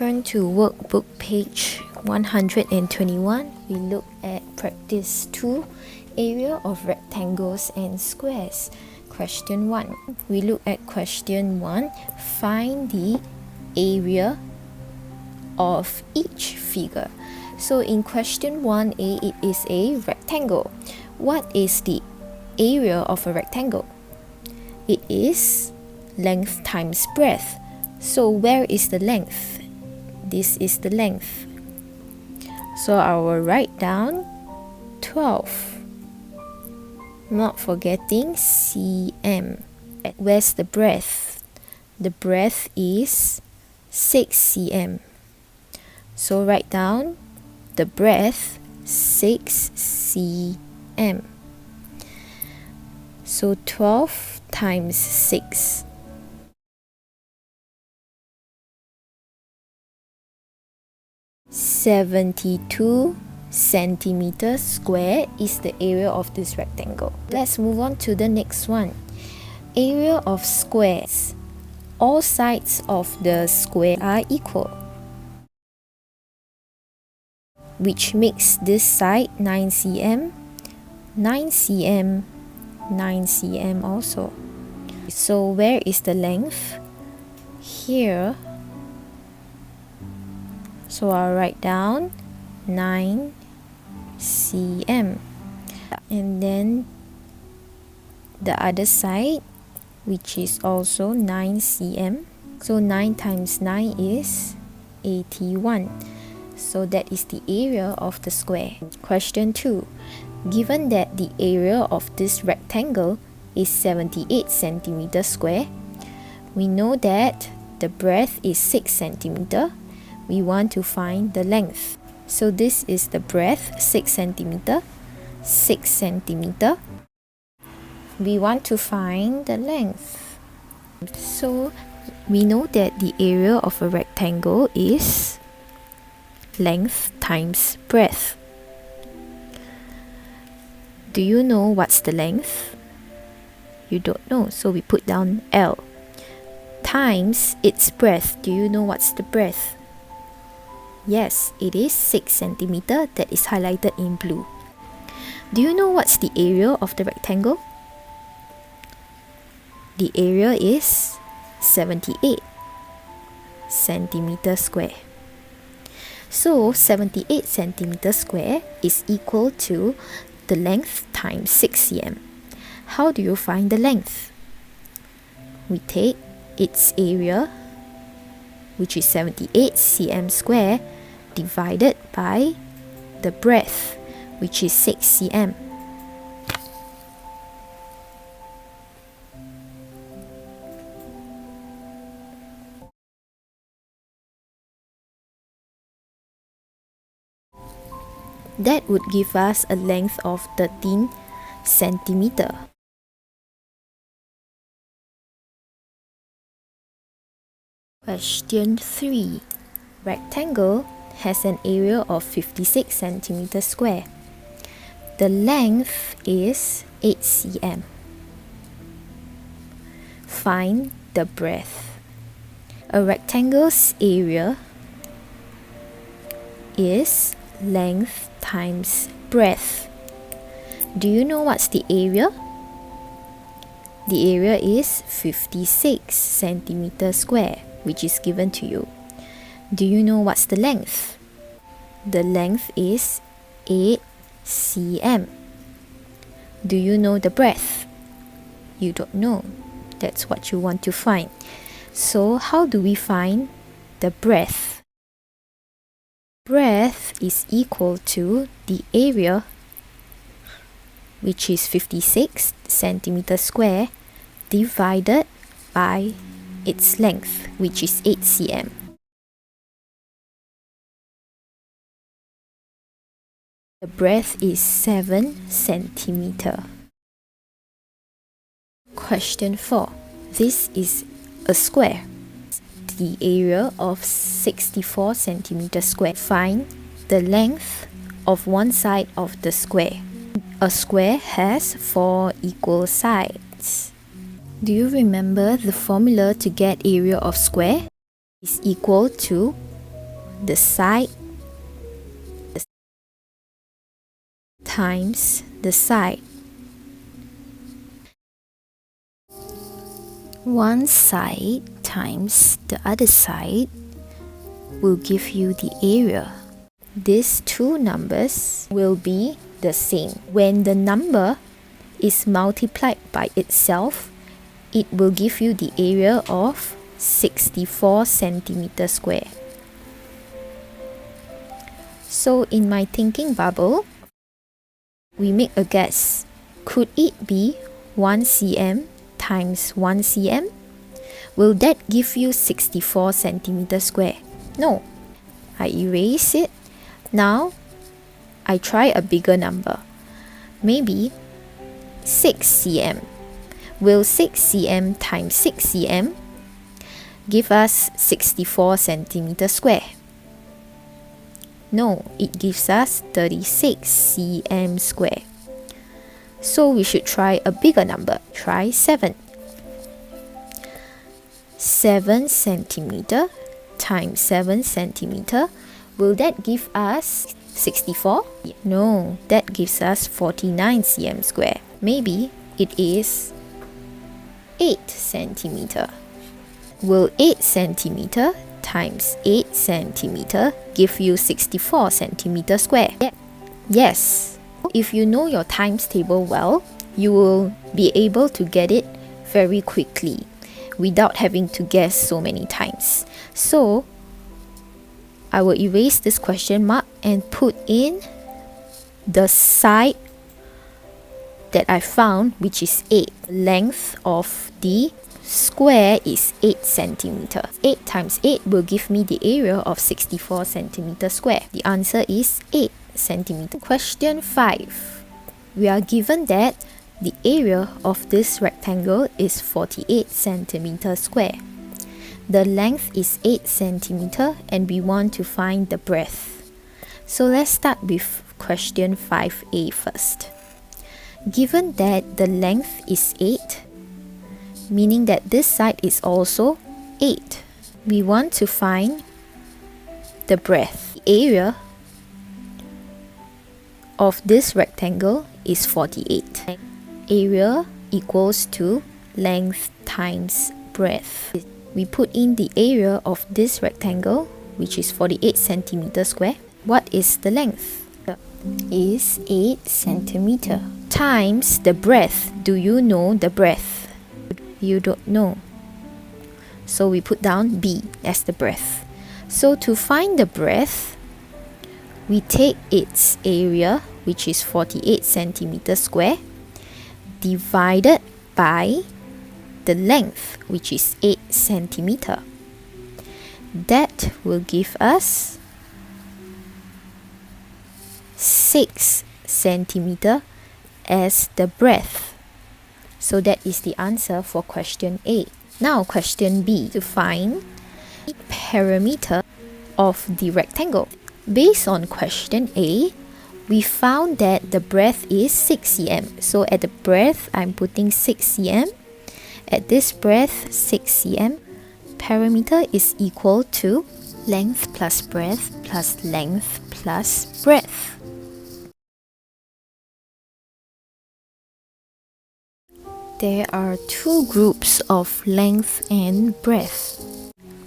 turn to workbook page 121. We look at practice 2, area of rectangles and squares. Question 1. We look at question 1. Find the area of each figure. So in question 1a, it is a rectangle. What is the area of a rectangle? It is length times breadth. So where is the length? This is the length. So I will write down 12. Not forgetting cm. Where's the breadth? The breadth is 6 cm. So write down the breadth 6 cm. So 12 times 6. 72 centimeters square is the area of this rectangle. Let's move on to the next one. Area of squares. All sides of the square are equal, which makes this side 9 cm, 9 cm, 9 cm also. So where is the length? Here. So I'll write down 9 cm. And then the other side, which is also 9 cm. So 9 times 9 is 81. So that is the area of the square. Question 2. Given that the area of this rectangle is 78 centimeters square, we know that the breadth is 6 centimeter. We want to find the length. So this is the breadth, 6 centimeter, 6 centimeter. We want to find the length. So we know that the area of a rectangle is length times breadth. Do you know what's the length? You don't know, so we put down L. Times its breadth. Do you know what's the breadth? Yes, it is 6 centimeter, that is highlighted in blue. Do you know what's the area of the rectangle? The area is 78 centimeter square. So 78 centimeter square is equal to the length times 6 cm. How do you find the length? We take its area, which is 78 cm square, divided by the breadth, which is 6 cm. That would give us a length of 13 centimeter. Question 3. Rectangle has an area of 56 centimeters square. The length is 8 cm. Find the breadth. A rectangle's area is length times breadth. Do you know what's the area? The area is 56 centimeters square, which is given to you. Do you know what's the length? The length is 8 cm. Do you know the breadth? You don't know. That's what you want to find. So how do we find the breadth? Breadth is equal to the area, which is 56 centimeters square, divided by its length, which is 8 cm. The breadth is 7 centimeter. Question 4. This is a square. The area of 64 centimeters square. Find the length of one side of the square. A square has 4 equal sides. Do you remember the formula to get area of square? Is equal to the side times the side. One side times the other side will give you the area. These two numbers will be the same. When the number is multiplied by itself, it will give you the area of 64 centimeter square. So in my thinking bubble, we make a guess. Could it be 1 cm times 1 cm? Will that give you 64 centimeter square? No. I erase it. Now, I try a bigger number. Maybe 6 cm. Will 6 cm times 6 cm give us 64 centimeter square? No, it gives us 36 cm square. So we should try a bigger number. Try 7. 7 centimeter times 7 centimeter. Will that give us 64? No, that gives us 49 cm square. Maybe it is 8 centimeter. Will 8 centimeter times 8 centimeter give you 64 centimeter square? Yes. If you know your times table well, you will be able to get it very quickly without having to guess so many times. So I will erase this question mark and put in the side that I found, which is 8. Length of the square is 8 centimeter. 8 times 8 will give me the area of 64 centimeter square. The answer is 8 centimeter. Question 5. We are given that the area of this rectangle is 48 centimeter square. The length is 8 centimeter and we want to find the breadth. So let's start with question 5a first. Given that the length is 8, meaning that this side is also 8, we want to find the breadth. The area of this rectangle is 48. Area equals to length times breadth. We put in the area of this rectangle, which is 48 centimeter square. What is the length? Is 8 centimeter times the breadth. Do you know the breadth? You don't know. So we put down B as the breadth. So to find the breadth, we take its area, which is 48 centimeter square, divided by the length, which is 8 centimeter. That will give us 6 centimeter as the breadth. So that is the answer for question A. Now question B, to find the perimeter of the rectangle. Based on question A, we found that the breadth is 6 cm. So at the breadth, I'm putting 6 cm. At this breadth, 6 cm. Perimeter is equal to length plus breadth plus length plus breadth. There are two groups of length and breadth.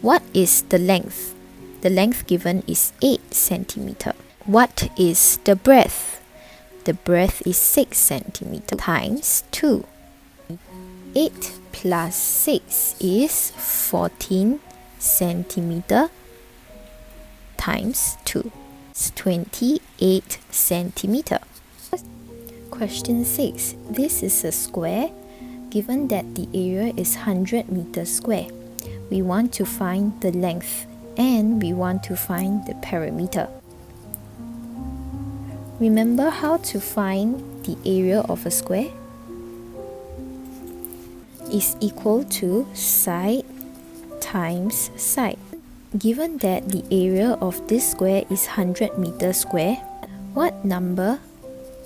What is the length? The length given is 8 centimeter. What is the breadth? The breadth is 6 centimeter times 2. 8 plus 6 is 14 centimeter times 2. It's 28 centimeter. Question 6. This is a square. Given that the area is 100 meters square, we want to find the length and we want to find the perimeter. Remember how to find the area of a square? Is equal to side times side. Given that the area of this square is 100 meters square, what number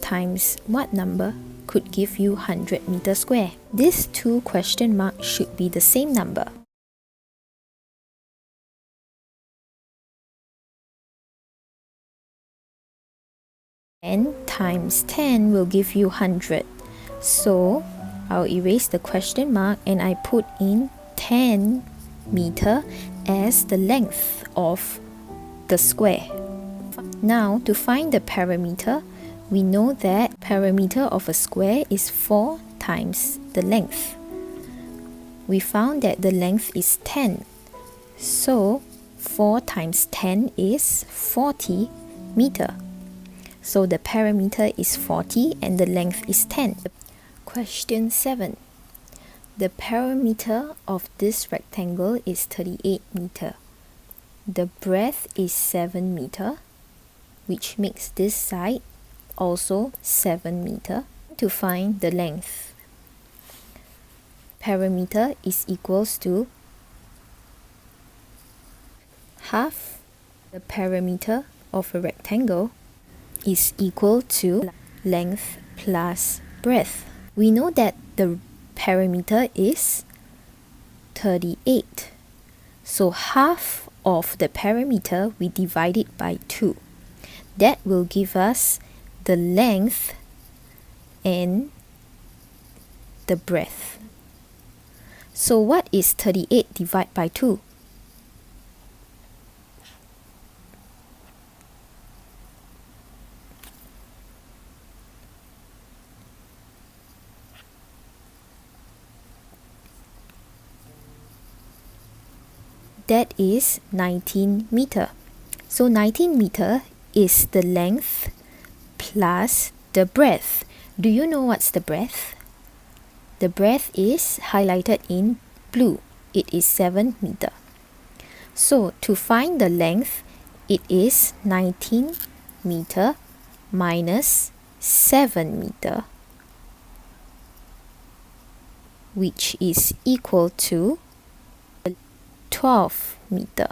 times what number could give you 100 meters square? These two question marks should be the same number. 10 times 10 will give you 100. So I'll erase the question mark and I put in 10 meter as the length of the square. Now to find the perimeter, we know that perimeter of a square is 4 times the length. We found that the length is 10. So 4 times 10 is 40 meter. So the perimeter is 40 and the length is 10. Question 7. The perimeter of this rectangle is 38 meter. The breadth is 7 meter, which makes this side also 7 meter. To find the length, perimeter is equals to half the perimeter of a rectangle is equal to length plus breadth. We know that the perimeter is 38. So half of the perimeter we divide it by 2. That will give us the length and the breadth. So what is 38 divided by 2? That is 19 meter. So 19 meter is the length plus the breadth. Do you know what's the breadth? The breadth is highlighted in blue. It is 7 meter. So to find the length, it is 19 meter minus 7 meter, which is equal to 12 meter.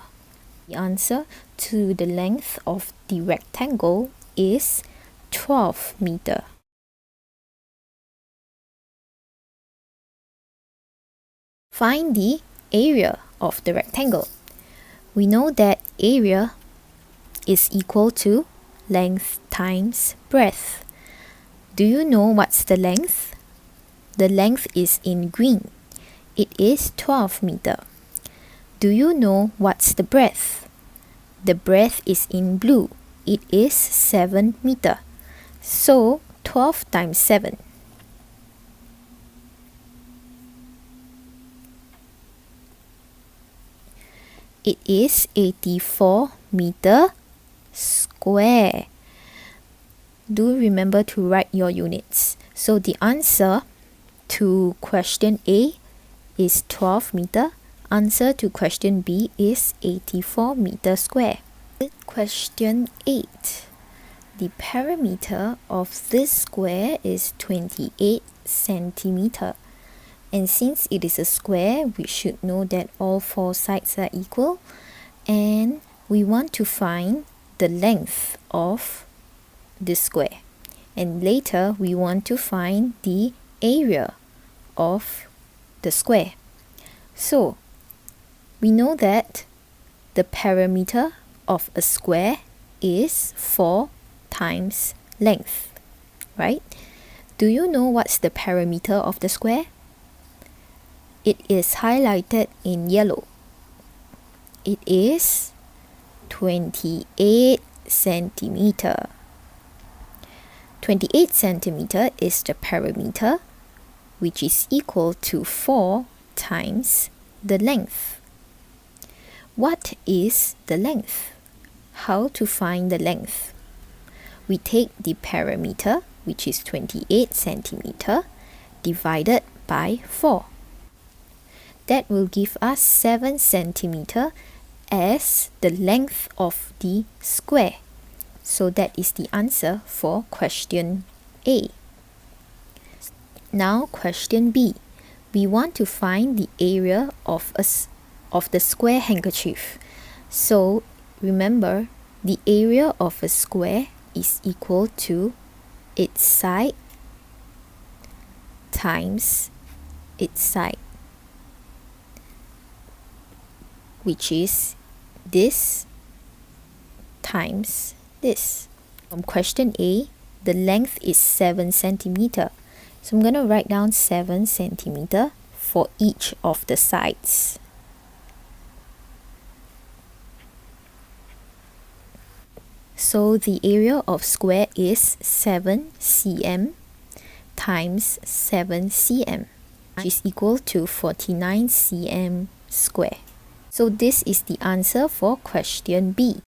The answer to the length of the rectangle is 12 meter. Find the area of the rectangle. We know that area is equal to length times breadth. Do you know what's the length? The length is in green. It is 12 meter. Do you know what's the breadth? The breadth is in blue. It is 7 meter. So 12 times 7. It is 84 meter square. Do remember to write your units. So the answer to question A is 12 meter. Answer to question B is 84 meter square. Question 8. The perimeter of this square is 28 centimeter. And since it is a square, we should know that all 4 sides are equal. And we want to find the length of this square. And later, we want to find the area of the square. So, we know that the perimeter of a square is 4 times length, right? Do you know what's the perimeter of the square? It is highlighted in yellow. It is 28 centimeter. 28 centimeter is the perimeter, which is equal to 4 times the length. What is the length? How to find the length? We take the perimeter, which is 28 centimeter, divided by 4. That will give us 7 centimeter as the length of the square. So that is the answer for question A. Now question B. We want to find the area of the square handkerchief. So remember, the area of a square is equal to its side times its side, which is this times this. From question A, the length is 7 centimeter. So I'm going to write down 7 centimeter for each of the sides. So the area of square is 7 cm times 7 cm, which is equal to 49 cm square. So this is the answer for question B.